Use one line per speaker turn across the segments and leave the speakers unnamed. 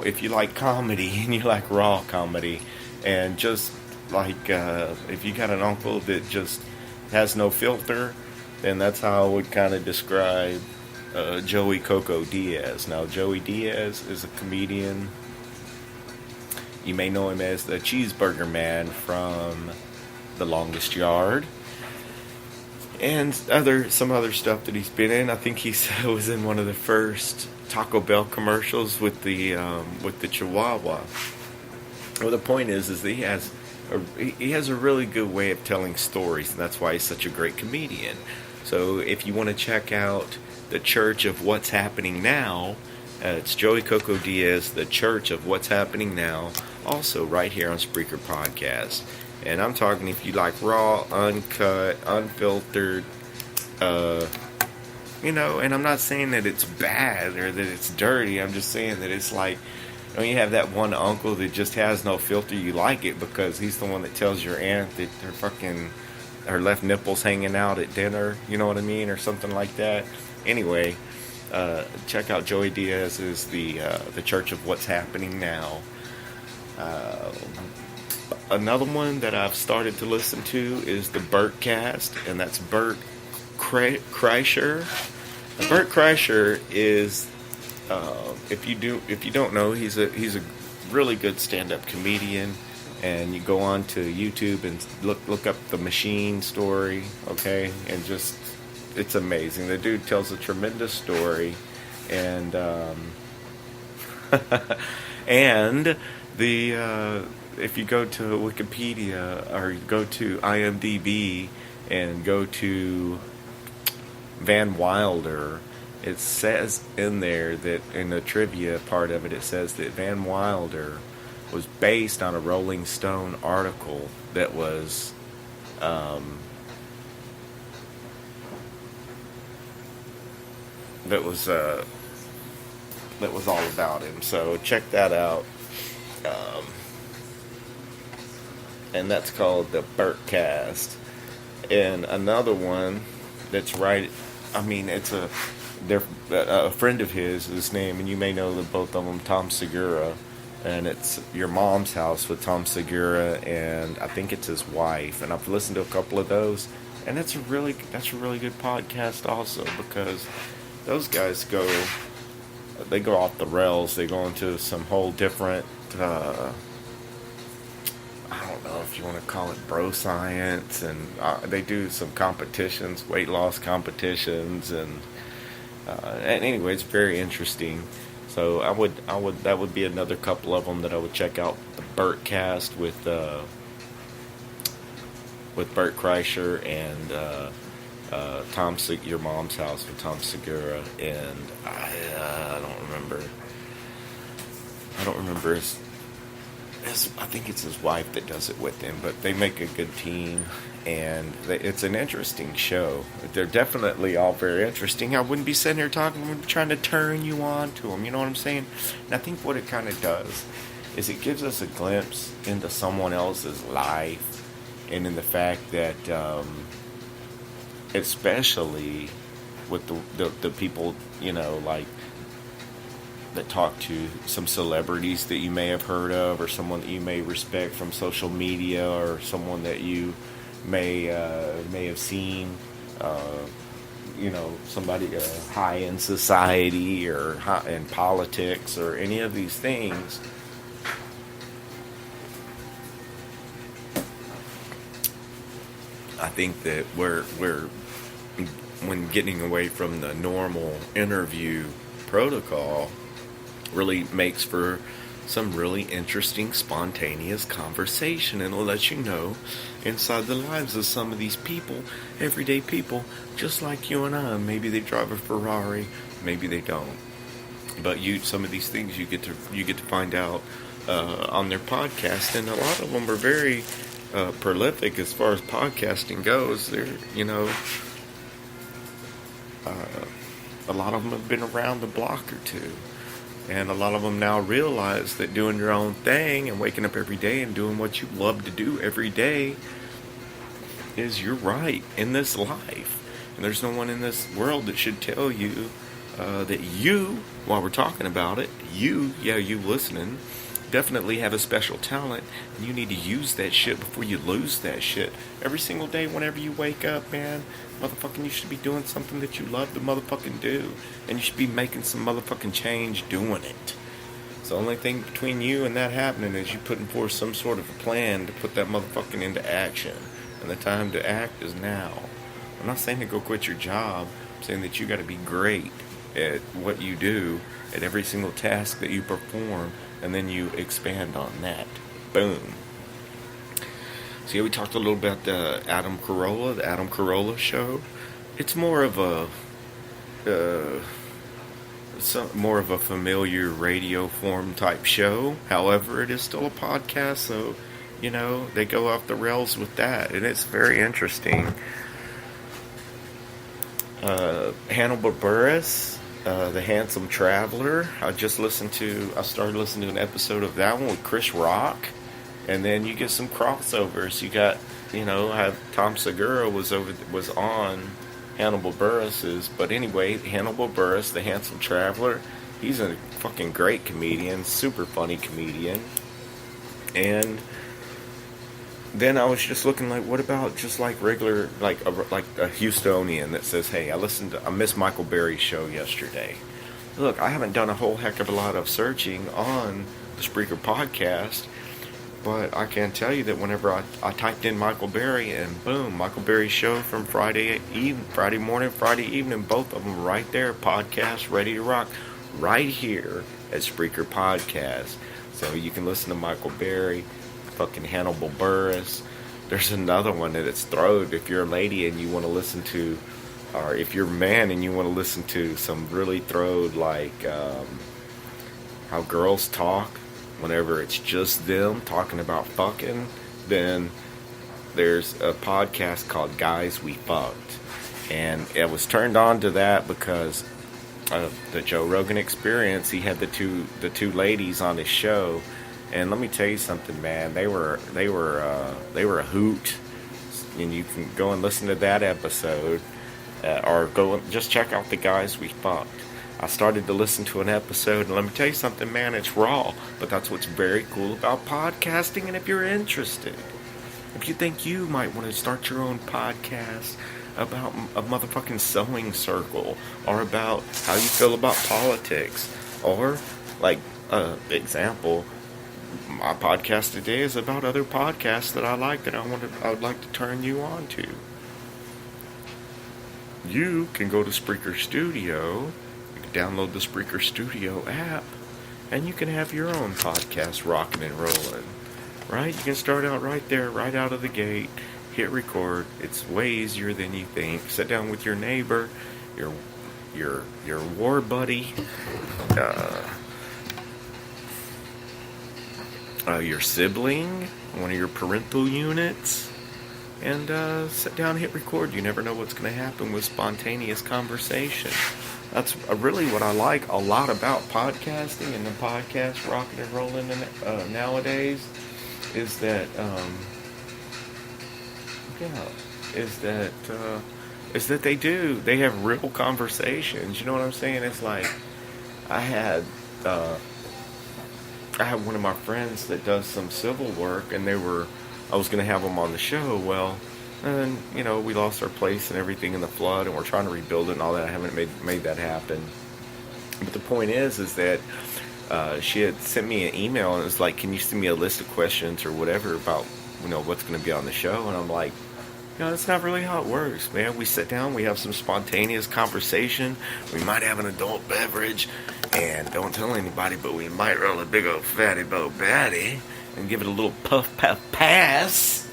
Now, if you like comedy and you like raw comedy, and just like if you got an uncle that just has no filter, then that's how I would kind of describe Joey Coco Diaz. Now, Joey Diaz is a comedian. You may know him as the Cheeseburger Man from The Longest Yard, and some other stuff that he's been in. I think he was in one of the first Taco Bell commercials with the Chihuahua. Well, the point is that he has a really good way of telling stories, and that's why he's such a great comedian. So if you want to check out the Church of What's Happening Now, it's Joey Coco Diaz, the Church of What's Happening Now, also right here on Spreaker Podcast. And I'm talking if you like raw, uncut, unfiltered, and I'm not saying that it's bad or that it's dirty. I'm just saying that it's like, you have that one uncle that just has no filter. You like it because he's the one that tells your aunt that her left nipple's hanging out at dinner, you know what I mean, or something like that. Anyway, check out Joey Diaz's the Church of What's Happening Now. Another one that I've started to listen to is the Robcast, and that's Bert Kreischer. Bert Kreischer is, if you don't know, he's a really good stand-up comedian. And you go on to YouTube and look up the Machine story, okay? And just, it's amazing. The dude tells a tremendous story, and and if you go to Wikipedia or you go to IMDb and go to Van Wilder, it says in there that in the trivia part of it, it says that Van Wilder was based on a Rolling Stone article that was all about him. So check that out. And that's called the Robcast. And another one that's right. I mean, they're a friend of his name, and you may know the both of them, Tom Segura. And it's Your Mom's House with Tom Segura, and I think it's his wife. And I've listened to a couple of those, and that's a really good podcast also, because those guys go off the rails. They go into some whole different, I don't know if you want to call it bro science, and they do some competitions, weight loss competitions, and anyway, it's very interesting. So that would be another couple of them that I would check out. The Robcast with Bert Kreischer and Your Mom's House with Tom Segura, and I don't remember his. I think it's his wife that does it with him, but they make a good team, and it's an interesting show. They're definitely all very interesting. I wouldn't be sitting here trying to turn you on to them, you know what I'm saying? And I think what it kind of does is it gives us a glimpse into someone else's life, and in the fact that, especially with the people, like, that talk to some celebrities that you may have heard of, or someone that you may respect from social media, or someone that you may have seen, somebody high in society or high in politics or any of these things. I think that we're when getting away from the normal interview protocol really makes for some really interesting, spontaneous conversation, and it'll let you know inside the lives of some of these people, everyday people, just like you and I. Maybe they drive a Ferrari, maybe they don't. But some of these things you get to find out on their podcast, and a lot of them are very prolific as far as podcasting goes. They're, a lot of them have been around the block or two. And a lot of them now realize that doing your own thing and waking up every day and doing what you love to do every day is your right in this life. And there's no one in this world that should tell you that you, while we're talking about it, you listening, definitely have a special talent, and you need to use that shit before you lose that shit. Every single day, whenever you wake up, man, motherfucking, you should be doing something that you love to motherfucking do, and you should be making some motherfucking change doing it. So the only thing between you and that happening is you putting forth some sort of a plan to put that motherfucking into action, and the time to act is now. I'm not saying to go quit your job. I'm saying that you got to be great at what you do, at every single task that you perform, and then you expand on that. Boom. So yeah, we talked a little about the Adam Carolla show. It's more of a familiar radio form type show. However, it is still a podcast, so they go off the rails with that, and it's very interesting. Hannibal Buress, The Handsome Traveler. I started listening to an episode of that one with Chris Rock, and then you get some crossovers. You got, how Tom Segura was on Hannibal Buress's, but anyway, Hannibal Buress, The Handsome Traveler, he's a fucking great comedian, super funny comedian, and then I was just looking like, what about just like regular, like a Houstonian that says, hey, I missed Michael Berry's show yesterday. Look, I haven't done a whole heck of a lot of searching on the Spreaker podcast, but I can tell you that whenever I typed in Michael Berry, and boom, Michael Berry's show from Friday morning, Friday evening, both of them right there, podcast ready to rock, right here at Spreaker Podcast. So you can listen to Michael Berry, fucking Hannibal Buress. There's another one that it's throwed if you're a lady and you want to listen to, or if you're a man and you want to listen to some really throwed, like how girls talk whenever it's just them talking about fucking, then there's a podcast called Guys We Fucked, and it was turned on to that because of the Joe Rogan Experience. He had the two ladies on his show. And let me tell you something, man. They were a hoot, and you can go and listen to that episode, or go and just check out the Guys We Fucked. I started to listen to an episode, and let me tell you something, man. It's raw, but that's what's very cool about podcasting. And if you're interested, if you think you might want to start your own podcast about a motherfucking sewing circle, or about how you feel about politics, or like example. My podcast today is about other podcasts that I like that I would like to turn you on to. You can go to Spreaker Studio, you can download the Spreaker Studio app, and you can have your own podcast rocking and rolling. Right? You can start out right there, right out of the gate, hit record. It's way easier than you think. Sit down with your neighbor, your war buddy, your sibling, one of your parental units, and sit down and hit record. You never know what's going to happen with spontaneous conversation. That's really what I like a lot about podcasting and the podcast rocking and rolling nowadays, is that they have real conversations. You know what I'm saying? It's like I had one of my friends that does some civil work, and I was going to have them on the show. Well, and we lost our place and everything in the flood, and we're trying to rebuild it and all that. I haven't made that happen. But the point is that she had sent me an email, and it was like, can you send me a list of questions or whatever about what's going to be on the show? And I'm like, that's not really how it works, man. We sit down, we have some spontaneous conversation. We might have an adult beverage, and don't tell anybody, but we might roll a big old fatty bo batty and give it a little puff pass.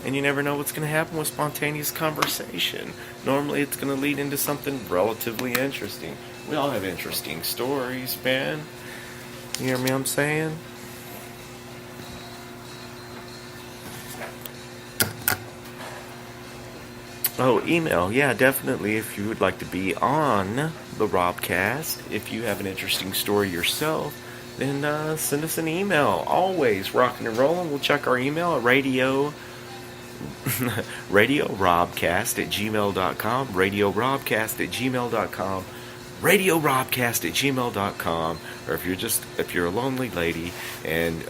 And you never know what's going to happen with spontaneous conversation. Normally it's going to lead into something relatively interesting. We all have interesting stories, man. You hear me I'm saying? Oh, email. Yeah, definitely. If you would like to be on the Robcast, if you have an interesting story yourself, then send us an email. Always rocking and rolling. We'll check our email at radiorobcast@gmail.com. radiorobcast@gmail.com. RadioRobcast@gmail.com, or if you're a lonely lady and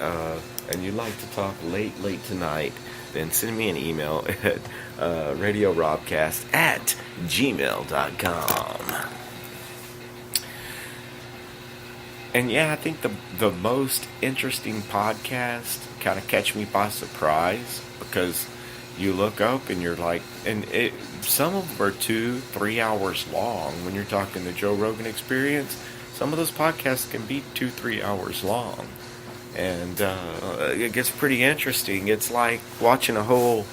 you'd like to talk late tonight, then send me an email at RadioRobcast@gmail.com. And yeah, I think the most interesting podcast kind of catch me by surprise, because you look up and you're like, some of them are 2-3 hours long. When you're talking the Joe Rogan Experience, some of those podcasts can be 2-3 hours long, and it gets pretty interesting. It's like watching a whole,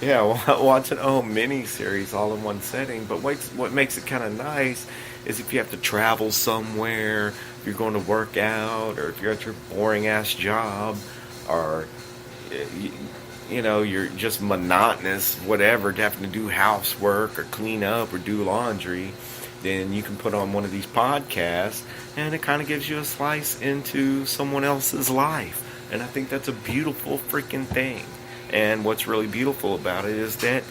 watching a whole mini series all in one setting. But what makes it kind of nice is if you have to travel somewhere, if you're going to work out, or if you're at your boring ass job, or you're just monotonous, whatever, having to do housework or clean up or do laundry, then you can put on one of these podcasts, and it kind of gives you a slice into someone else's life. And I think that's a beautiful freaking thing. And what's really beautiful about it is that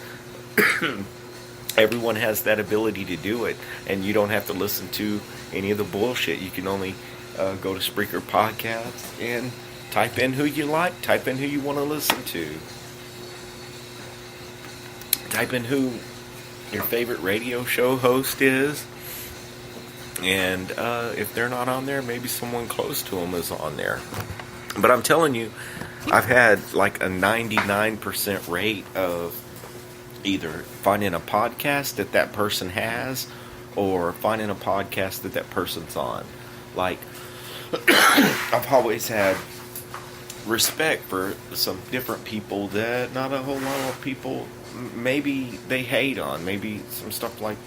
everyone has that ability to do it, and you don't have to listen to any of the bullshit. You can only go to Spreaker Podcast and type in who you like, type in who you want to listen to, type in who your favorite radio show host is, and if they're not on there, maybe someone close to them is on there. But I'm telling you, I've had like a 99% rate of either finding a podcast that person has, or finding a podcast that person's on. Like, I've always had respect for some different people that not a whole lot of people maybe they hate on. Maybe some stuff like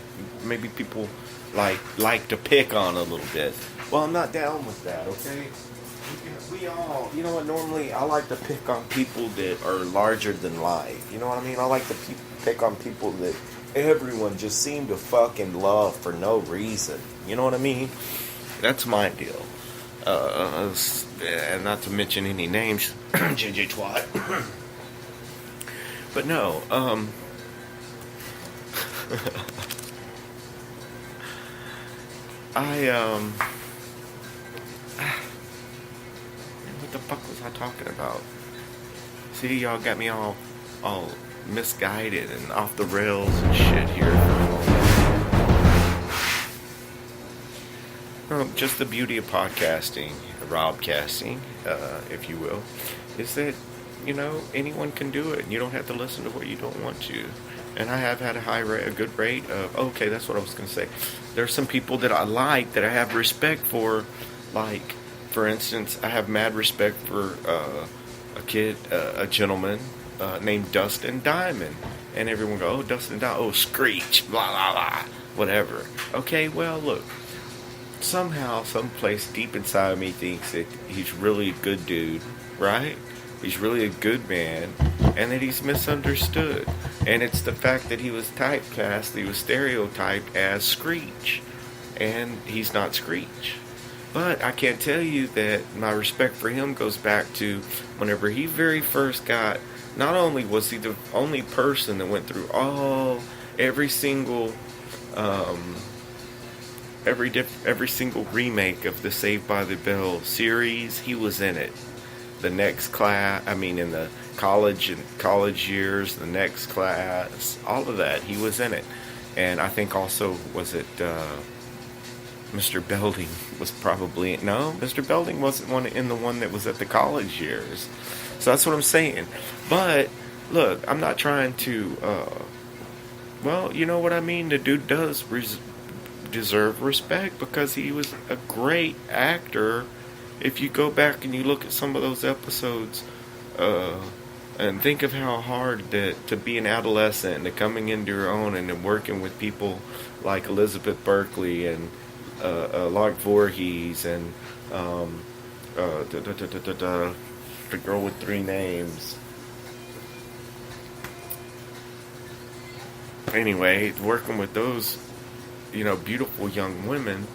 maybe people like to pick on a little bit. Well, I'm not down with that, okay? We all, you know what, normally I like to pick on people that are larger than life. You know what I mean? I like to pick on people that everyone just seem to fucking love for no reason. You know what I mean? That's my deal. And not to mention any names, JJ Twat. But no, what the fuck was I talking about? See, y'all got me all misguided and off the rails and shit here. Just the beauty of podcasting, Robcasting, if you will, is that, anyone can do it. You don't have to listen to what you don't want to. And I have had a good rate of, okay, that's what I was going to say. There's some people that I like, that I have respect for. Like, for instance, I have mad respect for a gentleman named Dustin Diamond. And everyone go, oh, Dustin Diamond, oh, Screech, blah, blah, blah, whatever. Okay, well, look. Somehow, someplace deep inside of me thinks that he's really a good dude, right? He's really a good man, and that he's misunderstood. And it's the fact that he was typecast, he was stereotyped as Screech, and he's not Screech. But I can't tell you that my respect for him goes back to whenever he very first got, not only was he the only person that went through every single remake of the Saved by the Bell series, he was in it. The next class, in the college years, the next class, all of that, he was in it. And I think also, was it Mr. Belding was probably, no, Mr. Belding wasn't in the one that was at the college years. So that's what I'm saying. But look, I'm not trying to, you know what I mean? The dude does deserve respect because he was a great actor. If you go back and you look at some of those episodes, and think of how hard that to be an adolescent and to coming into your own and then working with people like Elizabeth Berkley and Lark Voorhees and the girl with 3 names. Anyway, working with those, beautiful young women,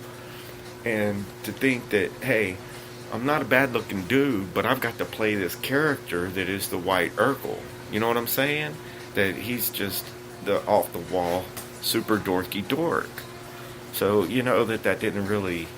and to think that, hey, I'm not a bad-looking dude, but I've got to play this character that is the White Urkel. You know what I'm saying? That he's just the off-the-wall, super dorky dork. So you know that didn't really